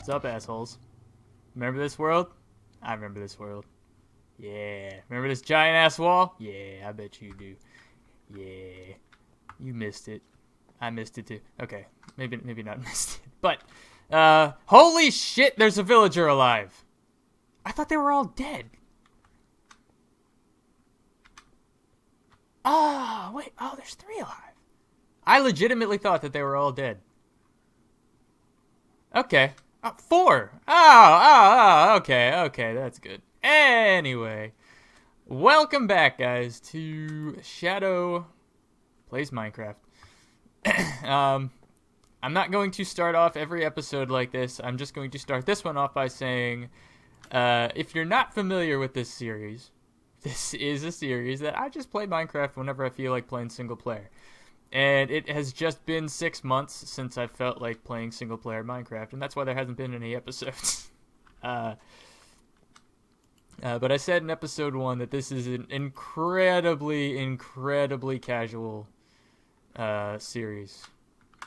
What's up, assholes? Remember this world? I remember this world. Yeah. Remember this giant-ass wall? Yeah, I bet you do. Yeah. You missed it. I missed it too. Okay. Maybe not missed it. But, holy shit, there's a villager alive. I thought they were all dead. Oh, wait. Oh, there's 3 alive. I legitimately thought that they were all dead. Okay. 4. Okay, that's good. Anyway, welcome back, guys, to Shadow Plays Minecraft. I'm not going to start off every episode like this. I'm just going to start this one off by saying, if you're not familiar with this series, this is a series that I just play Minecraft whenever I feel like playing single player. And it has just been 6 months since I felt like playing single-player Minecraft, and that's why there hasn't been any episodes. But I said in episode 1 that this is an incredibly casual series.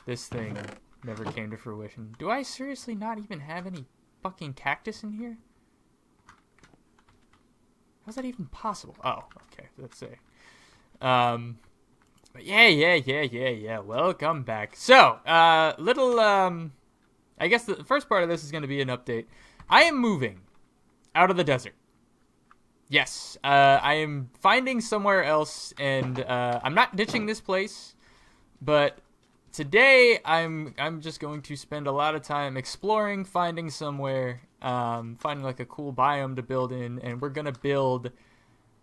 This thing never came to fruition. Do I seriously not even have any fucking cactus in here? How's that even possible? Oh, okay, let's see. But yeah. Welcome back. So, I guess the first part of this is going to be an update. I am moving out of the desert. Yes, I am finding somewhere else, and I'm not ditching this place, but today I'm just going to spend a lot of time exploring, finding somewhere, finding like a cool biome to build in, and we're gonna build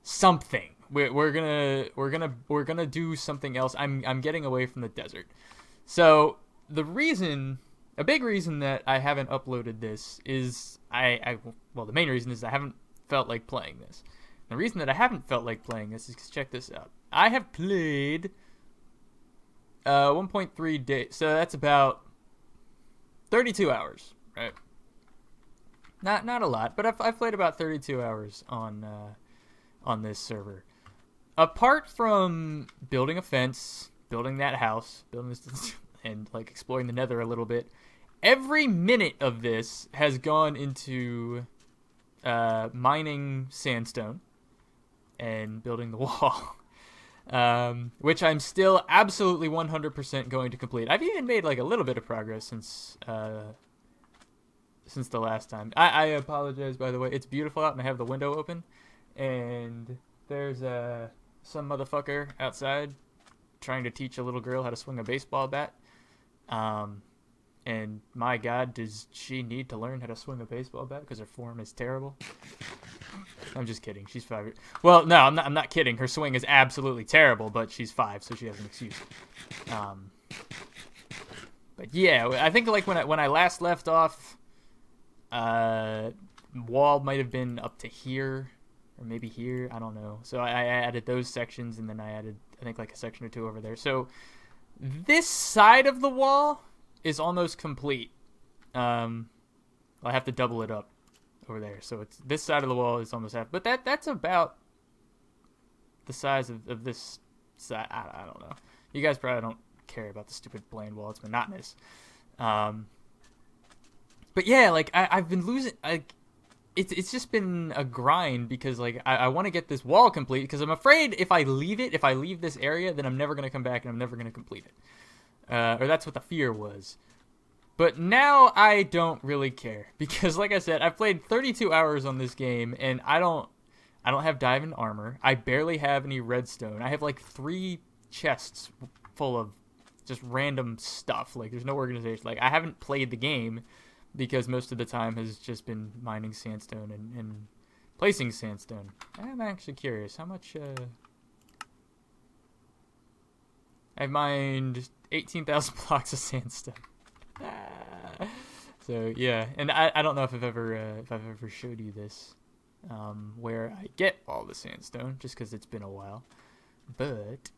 something. We're gonna do something else. I'm getting away from the desert. So a big reason that I haven't uploaded this is the main reason is I haven't felt like playing this. The reason that I haven't felt like playing this is because check this out. I have played 1.3 days, so that's about 32 hours, right? Not a lot, but I've played about 32 hours on this server. Apart from building a fence, building that house, building this, and like exploring the nether a little bit, every minute of this has gone into mining sandstone and building the wall, which I'm still absolutely 100% going to complete. I've even made like a little bit of progress since the last time. I apologize, by the way. It's beautiful out, and I have the window open, and there's some motherfucker outside trying to teach a little girl how to swing a baseball bat. And my God, does she need to learn how to swing a baseball bat because her form is terrible? I'm just kidding. She's 5. Well, no, I'm not kidding. Her swing is absolutely terrible, but she's 5, so she has an excuse. But yeah, I think like when I last left off, wall might have been up to here. Or maybe here, I don't know. So I added those sections, and then I added, I think, like a section or 2 over there. So this side of the wall is almost complete. I have to double it up over there. So it's this side of the wall is almost half. But that's about the size of this side. I don't know. You guys probably don't care about the stupid bland wall. It's monotonous. But yeah, like I've been losing. It's just been a grind because like I want to get this wall complete because I'm afraid if I leave this area, then I'm never going to come back and I'm never going to complete it. Or that's what the fear was. But now I don't really care because like I said, I've played 32 hours on this game and I don't have diamond armor. I barely have any redstone. I have like 3 chests full of just random stuff. Like there's no organization. Like I haven't played the game because most of the time has just been mining sandstone and placing sandstone. I'm actually curious how much. I've mined 18,000 blocks of sandstone. So yeah, and I don't know if I've ever showed you this, where I get all the sandstone, just because it's been a while. But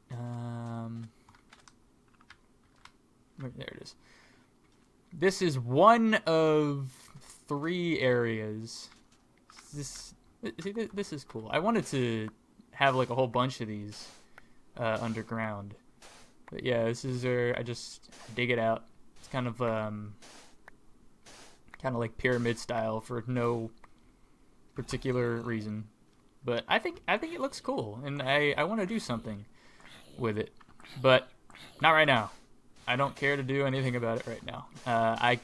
there it is. This is one of 3 areas. This is cool. I wanted to have like a whole bunch of these underground. But yeah, this is where I just dig it out. It's kind of kind of like pyramid style for no particular reason. But I think it looks cool, and I want to do something with it, but not right now. I don't care to do anything about it right now. I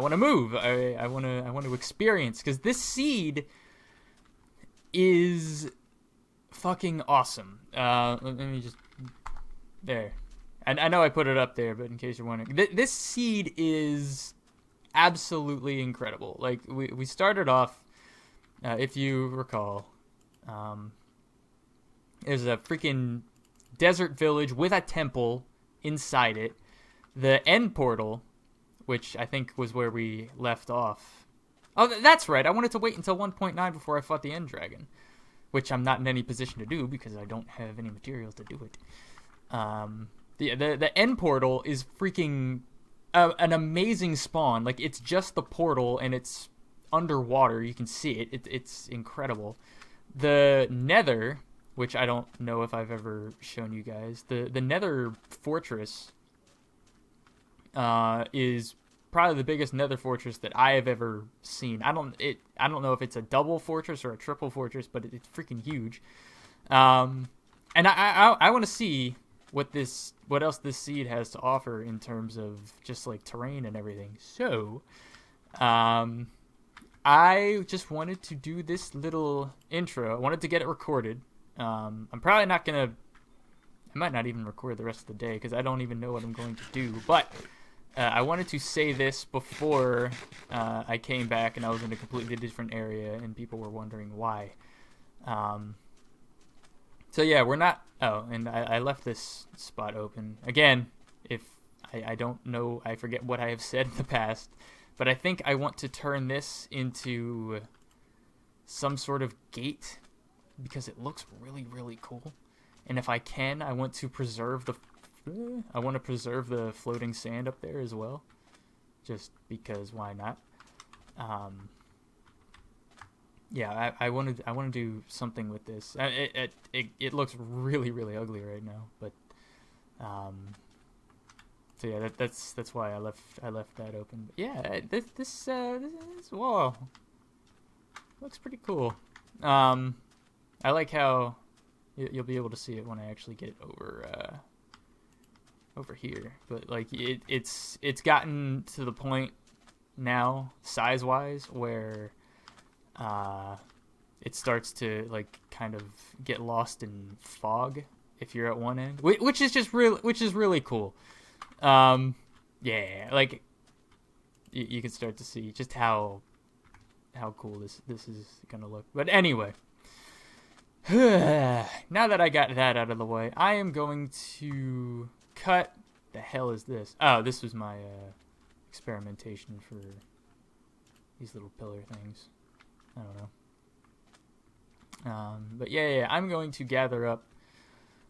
want to move. I want to experience, because this seed is fucking awesome. Let me just there. And I know I put it up there, but in case you're wondering, this seed is absolutely incredible. Like we started off, if you recall, there's a freaking desert village with a temple inside it. The end portal, which I think was where we left off. Oh, that's right. I wanted to wait until 1.9 before I fought the end dragon, which I'm not in any position to do because I don't have any materials to do it. The end portal is freaking an amazing spawn. Like, it's just the portal and it's underwater. You can see it. It's incredible. The Nether, which I don't know if I've ever shown you guys, the Nether fortress is probably the biggest Nether fortress that I have ever seen. I don't know if it's a double fortress or a triple fortress, but it's freaking huge. And I want to see what else this seed has to offer in terms of just like terrain and everything. So, I just wanted to do this little intro. I wanted to get it recorded. I'm probably not gonna. I might not even record the rest of the day because I don't even know what I'm going to do. But I wanted to say this before I came back and I was in a completely different area and people were wondering why. So yeah, we're not. Oh, and I left this spot open again. If I don't know, I forget what I have said in the past. But I think I want to turn this into some sort of gate because it looks really, really cool. And if I can, I want to preserve the floating sand up there as well. Just because, why not? Yeah, I want to do something with this. It looks really, really ugly right now, but so yeah, that's why I left that open. But yeah, this wall looks pretty cool. I like how you'll be able to see it when I actually get it over here. But like it's gotten to the point now, size wise, where it starts to like kind of get lost in fog if you're at one end, which is really cool. Yeah, like you can start to see just how cool this is gonna look. But anyway, now that I got that out of the way, I am going to cut. The hell is this? Oh, this was my experimentation for these little pillar things. I don't know. But yeah, I'm going to gather up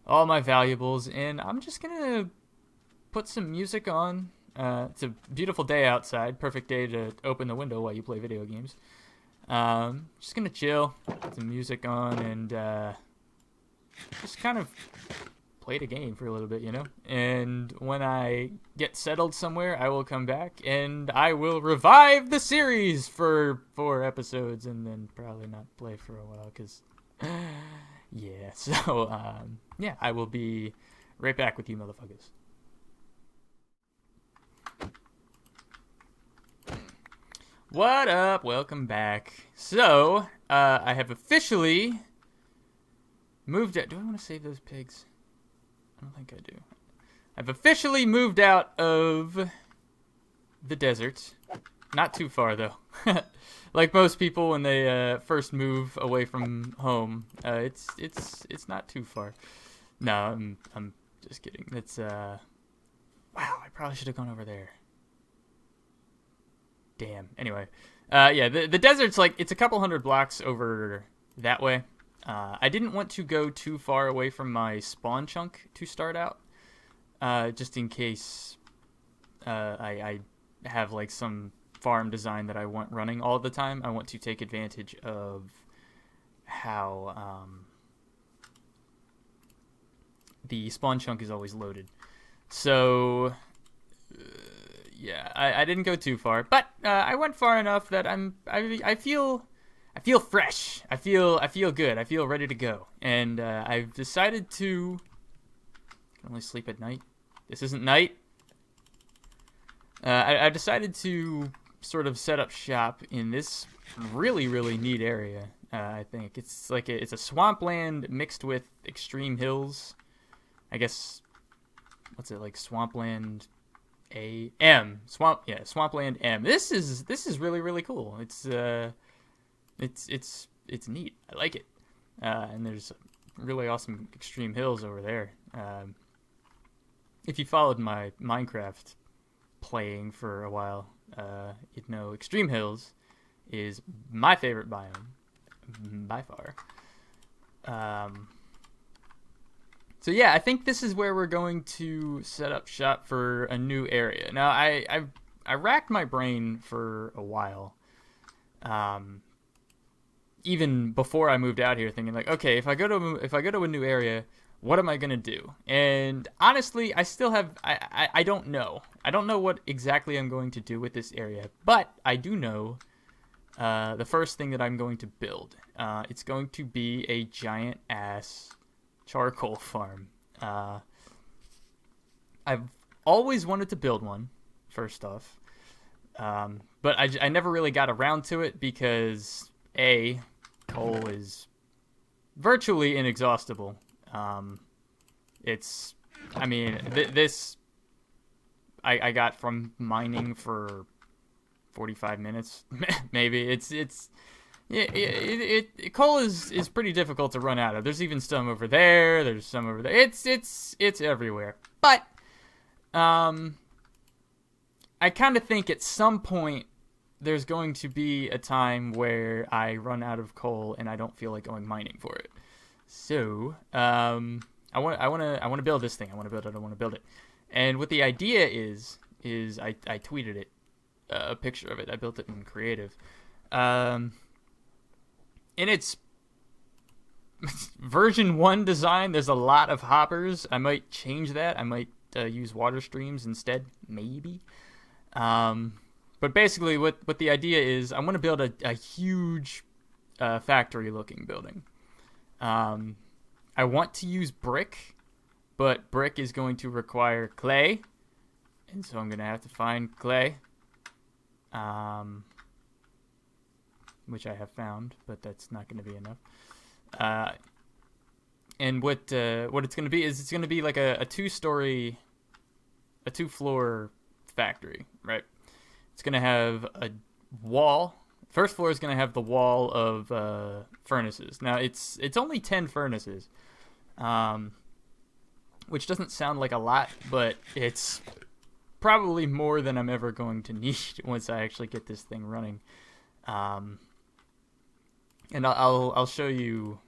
all my valuables and I'm just gonna put some music on. It's a beautiful day outside. Perfect day to open the window while you play video games. Just gonna chill, put some music on, and just kind of play the game for a little bit, you know? And when I get settled somewhere, I will come back and I will revive the series for 4 episodes and then probably not play for a while because, yeah. So, yeah, I will be right back with you motherfuckers. What up? Welcome back. So, I have officially moved out. Do I want to save those pigs? I don't think I do. I've officially moved out of the desert. Not too far, though. Like most people when they first move away from home, it's not too far. No, I'm just kidding. It's wow, I probably should have gone over there. Damn. Anyway, yeah, the desert's like, it's a couple hundred blocks over that way. I didn't want to go too far away from my spawn chunk to start out, just in case I have like some farm design that I want running all the time. I want to take advantage of how the spawn chunk is always loaded. So, yeah, I didn't go too far, but I went far enough that I feel fresh. I feel good. I feel ready to go. And I've decided to I can only sleep at night. This isn't night. I decided to sort of set up shop in this really, really neat area. I think it's like it's a swampland mixed with extreme hills. I guess what's it like? Swampland Swampland M. This is really, really cool. It's neat. I like it. And there's really awesome extreme hills over there. If you followed my Minecraft playing for a while, you'd know extreme hills is my favorite biome by far. So yeah, I think this is where we're going to set up shop for a new area. Now I racked my brain for a while, even before I moved out here, thinking like, okay, if I go to a new area, what am I gonna do? And honestly, I still have I don't know. I don't know what exactly I'm going to do with this area, but I do know the first thing that I'm going to build. It's going to be a giant ass charcoal farm. I've always wanted to build one, first off, but I never really got around to it because coal is virtually inexhaustible. This I got from mining for 45 minutes, maybe. Coal is pretty difficult to run out of. There's even some over there. There's some over there. It's everywhere. But I kind of think at some point there's going to be a time where I run out of coal and I don't feel like going mining for it. So I want to build this thing. I want to build it. And what the idea is I tweeted it, a picture of it. I built it in Creative. In its version 1 design, there's a lot of hoppers. I might change that. I might use water streams instead, maybe. But basically, what the idea is, I want to build a huge factory-looking building. I want to use brick, but brick is going to require clay, and so I'm going to have to find clay. Which I have found, but that's not going to be enough. And what it's going to be is it's going to be like a two-floor factory, right? It's going to have a wall. First floor is going to have the wall of furnaces. Now it's only 10 furnaces, which doesn't sound like a lot, but it's probably more than I'm ever going to need once I actually get this thing running. And I'll show you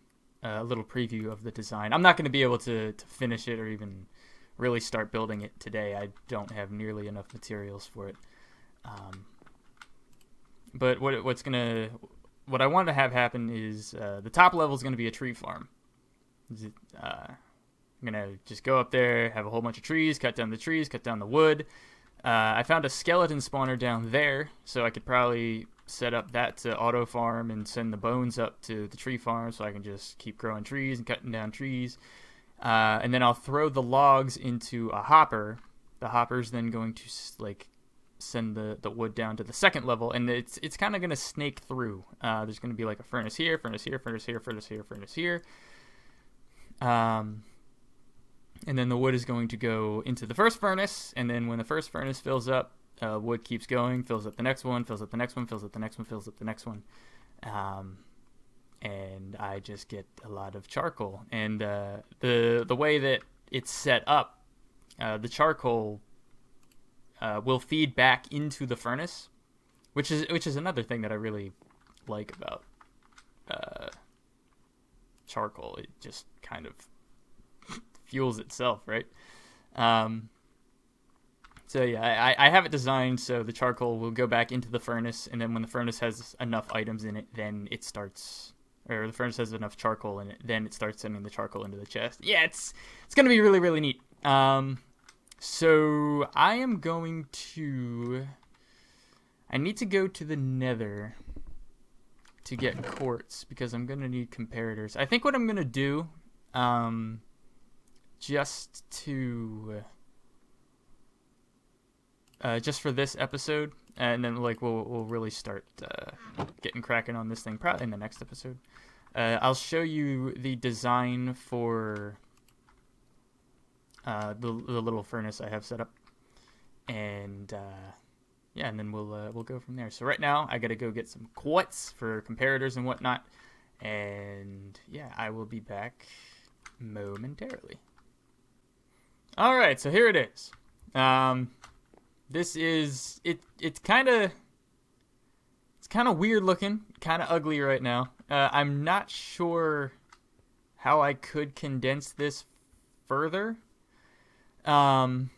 a little preview of the design. I'm not going to be able to finish it or even really start building it today. I don't have nearly enough materials for it. But what I want to have happen is the top level is going to be a tree farm. I'm going to just go up there, have a whole bunch of trees, cut down the trees, cut down the wood. I found a skeleton spawner down there, so I could probably set up that to auto farm and send the bones up to the tree farm so I can just keep growing trees and cutting down trees. And then I'll throw the logs into a hopper. The hopper's then going to send the wood down to the second level, and it's kind of going to snake through. There's going to be like a furnace here, furnace here, furnace here, furnace here, furnace here. And then the wood is going to go into the first furnace, and then when the first furnace fills up, wood keeps going, fills up the next one, fills up the next one, fills up the next one, fills up the next one. And I just get a lot of charcoal. And the way that it's set up, the charcoal will feed back into the furnace, which is another thing that I really like about charcoal. It just kind of fuels itself, right? So yeah, I have it designed so the charcoal will go back into the furnace, and then when the furnace has enough items in it, then it starts, or the furnace has enough charcoal in it, then it starts sending the charcoal into the chest. Yeah, it's gonna be really, really neat. So I am going to I need to go to the nether to get quartz because I'm going to need comparators. I think what I'm going to do, just for this episode, and then like we'll really start getting cracking on this thing probably in the next episode. I'll show you the design for the little furnace I have set up, and yeah, and then we'll go from there. So right now I gotta go get some quartz for comparators and whatnot, and yeah, I will be back momentarily. All right, so here it is. This is it. It's kind of weird looking, kind of ugly right now. I'm not sure how I could condense this further. But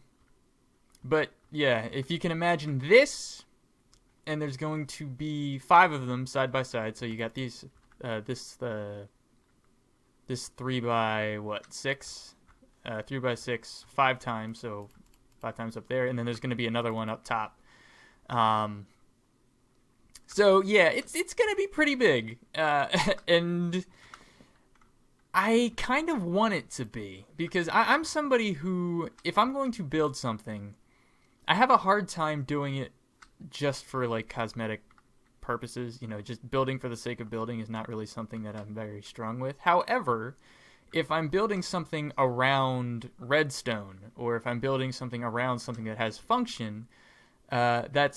yeah, if you can imagine this, and there's going to be 5 of them side by side. So you got these, this 3 by 6, 3 by 6, 5 times. So 5 times up there, and then there's going to be another one up top. So yeah, it's gonna be pretty big, and I kind of want it to be because I'm somebody who, if I'm going to build something, I have a hard time doing it just for like cosmetic purposes. You know, just building for the sake of building is not really something that I'm very strong with. However, if I'm building something around redstone, or if I'm building something around something that has function, that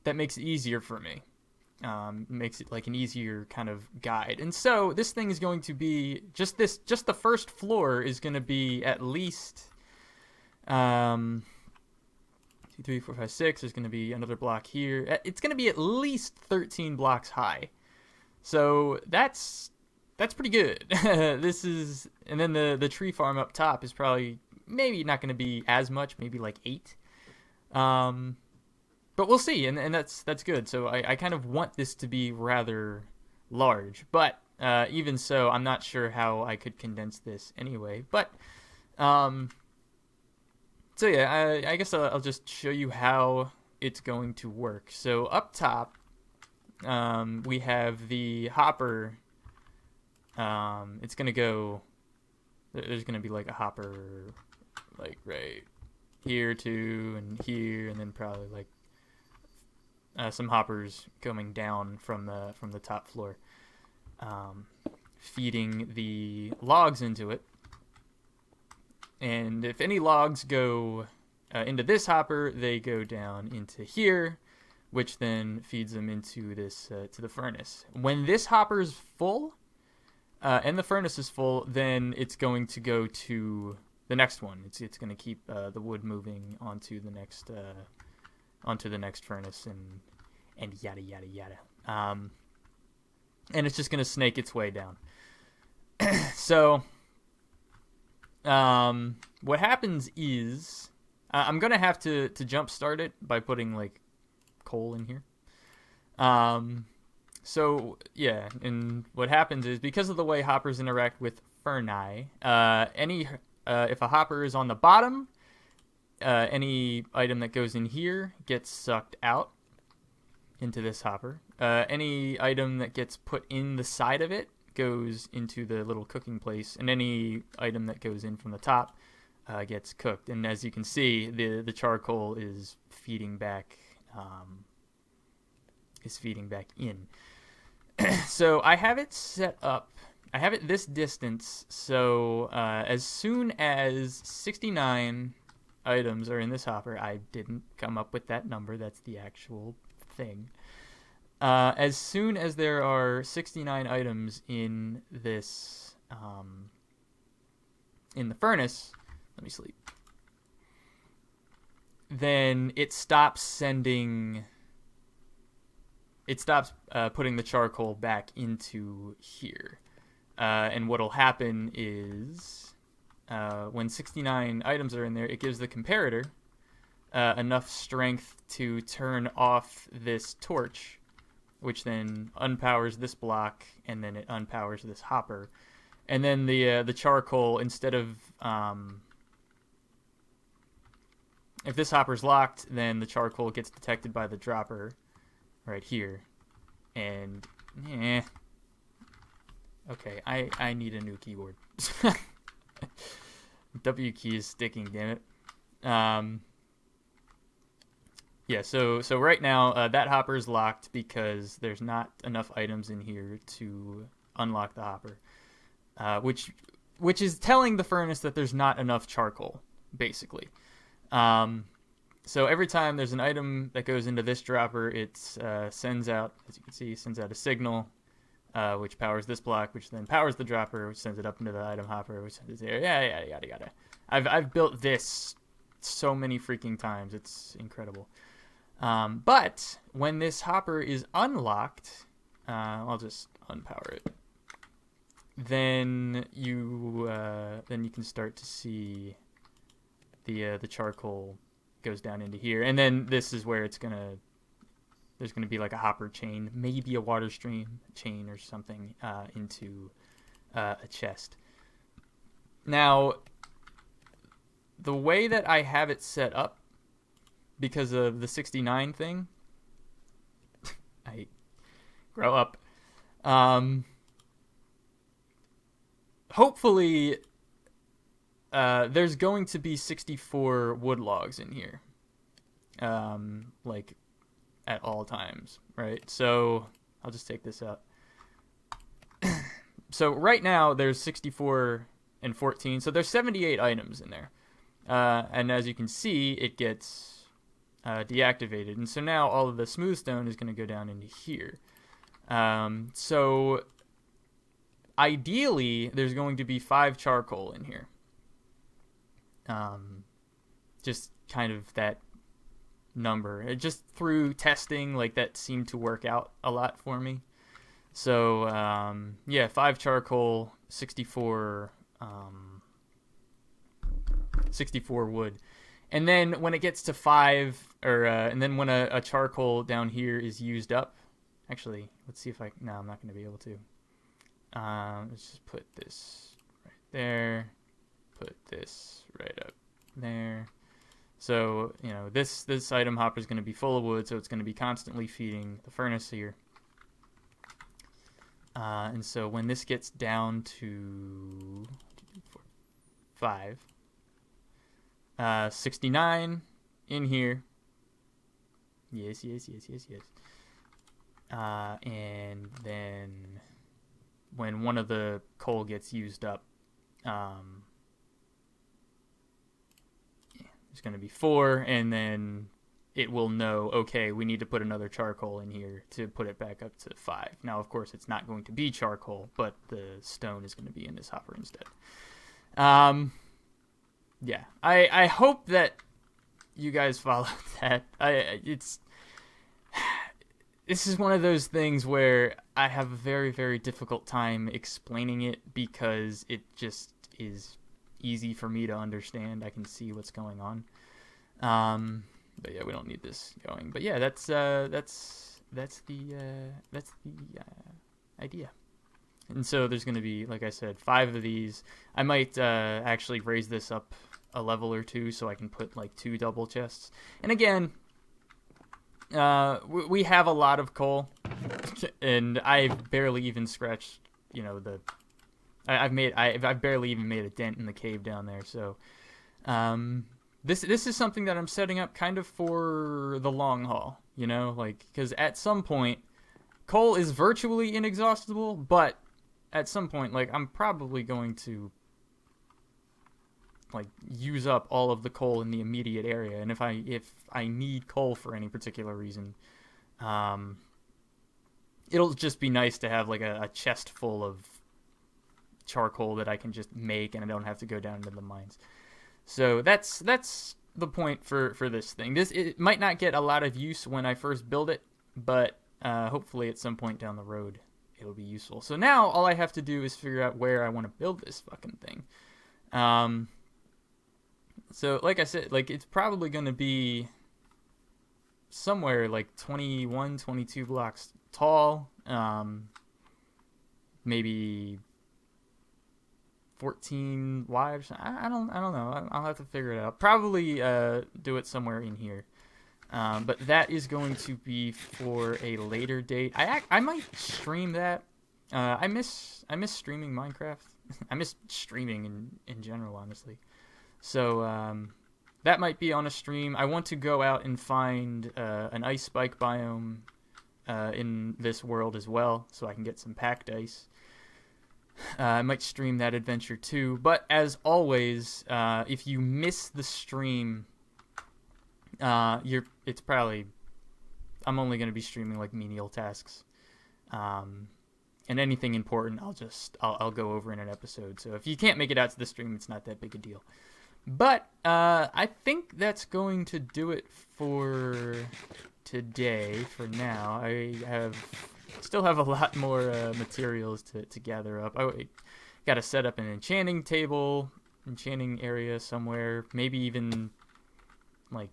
makes it easier for me. Makes it like an easier kind of guide. And so this thing is going to be just the first floor is going to be at least 2, 3, 4, 5, 6. There's going to be another block here. It's going to be at least 13 blocks high. So that's pretty good. This is, and then the tree farm up top is probably maybe not going to be as much, maybe like 8. But we'll see, and that's good. So I kind of want this to be rather large, but even so, I'm not sure how I could condense this anyway. But so yeah, I guess I'll just show you how it's going to work. So up top, we have the hopper. It's gonna go. There's gonna be like a hopper, like right here too, and here, and then probably like some hoppers coming down from the top floor, feeding the logs into it. And if any logs go into this hopper, they go down into here, which then feeds them into this to the furnace. When this hopper is full, and the furnace is full, then it's going to go to the next one. It's going to keep the wood moving onto the next furnace, and yada yada yada. And it's just gonna snake its way down. So what happens is I'm gonna have to jump start it by putting like coal in here. So yeah, and what happens is, because of the way hoppers interact with ferni, if a hopper is on the bottom, any item that goes in here gets sucked out into this hopper. Any item that gets put in the side of it goes into the little cooking place, and any item that goes in from the top gets cooked. And as you can see, the charcoal is feeding back in. So I have it set up. I have it this distance, so as soon as 69 items are in this hopper, I didn't come up with that number, that's the actual thing. As soon as there are 69 items in this, in the furnace, let me sleep, then it stops putting the charcoal back into here. And what'll happen is, when 69 items are in there, it gives the comparator enough strength to turn off this torch, which then unpowers this block, and then it unpowers this hopper. And then the charcoal, instead of if this hopper's locked, then the charcoal gets detected by the dropper, right here. And, eh. Okay, I need a new keyboard. W key is sticking, damn it. Yeah, so right now, that hopper is locked because there's not enough items in here to unlock the hopper. Which is telling the furnace that there's not enough charcoal, basically. So every time there's an item that goes into this dropper, it sends out, as you can see, sends out a signal, which powers this block, which then powers the dropper, which sends it up into the item hopper, which sends it there. Yada. I've built this so many freaking times. It's incredible. But when this hopper is unlocked, I'll just unpower it. Then you can start to see the charcoal goes down into here, and then this is where there's gonna be like a hopper chain, maybe a water stream chain or something into a chest. Now, the way that I have it set up, because of the 69 thing, I grow up. Hopefully, there's going to be 64 wood logs in here, like at all times, right? So I'll just take this out. So right now there's 64 and 14, so there's 78 items in there, and as you can see, it gets deactivated, and so now all of the smooth stone is going to go down into here. So ideally, there's going to be 5 charcoal in here. Just kind of that number. It just through testing, like, that seemed to work out a lot for me. So, 5 charcoal, 64 wood. And then when it gets to 5, and then when a charcoal down here is used up, actually, let's see if no, I'm not going to be able to. Let's just put this right there. Put this right up there. So, this item hopper is going to be full of wood, so it's going to be constantly feeding the furnace here. And so when this gets down to 5, 69 in here. Yes. And then when one of the coal gets used up, there's going to be 4, and then it will know, okay, we need to put another charcoal in here to put it back up to 5. Now, of course, it's not going to be charcoal, but the stone is going to be in this hopper instead. I hope that you guys followed that. This is one of those things where I have a very, very difficult time explaining it because it just is easy for me to understand. I can see what's going on. But yeah, we don't need this going. But yeah, that's the idea. And so there's going to be, like I said, 5 of these. I might actually raise this up a level or 2 so I can put like 2 double chests. And again, we have a lot of coal, and I've barely even scratched, I've barely even made a dent in the cave down there. So, this is something that I'm setting up kind of for the long haul, because at some point, coal is virtually inexhaustible, but at some point, I'm probably going to use up all of the coal in the immediate area, and if I need coal for any particular reason, it'll just be nice to have a chest full of charcoal that I can just make, and I don't have to go down into the mines. So that's the point for this thing. It might not get a lot of use when I first build it, but hopefully at some point down the road it'll be useful. So now all I have to do is figure out where I want to build this fucking thing. So like I said, it's probably going to be somewhere 21, 22 blocks tall, maybe 14 wide. I don't know. I'll have to figure it out. Probably do it somewhere in here. But that is going to be for a later date. I might stream that. I miss streaming Minecraft. I miss streaming in general, honestly. So that might be on a stream. I want to go out and find an ice spike biome in this world as well, so I can get some packed ice. I might stream that adventure too. But as always, if you miss the stream, it's probably, I'm only going to be streaming like menial tasks. And anything important, I'll go over in an episode. So if you can't make it out to the stream, it's not that big a deal. But I think that's going to do it for today. For now, I still have a lot more materials to gather up. I got to set up an enchanting area somewhere. Maybe even like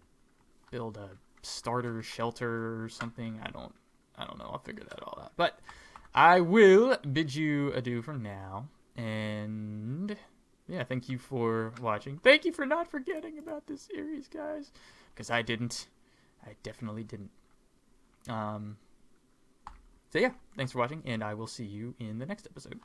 build a starter shelter or something. I don't know. I'll figure that all out. But I will bid you adieu for now. And yeah, thank you for watching. Thank you for not forgetting about this series, guys. Because I didn't. I definitely didn't. So yeah, thanks for watching, and I will see you in the next episode.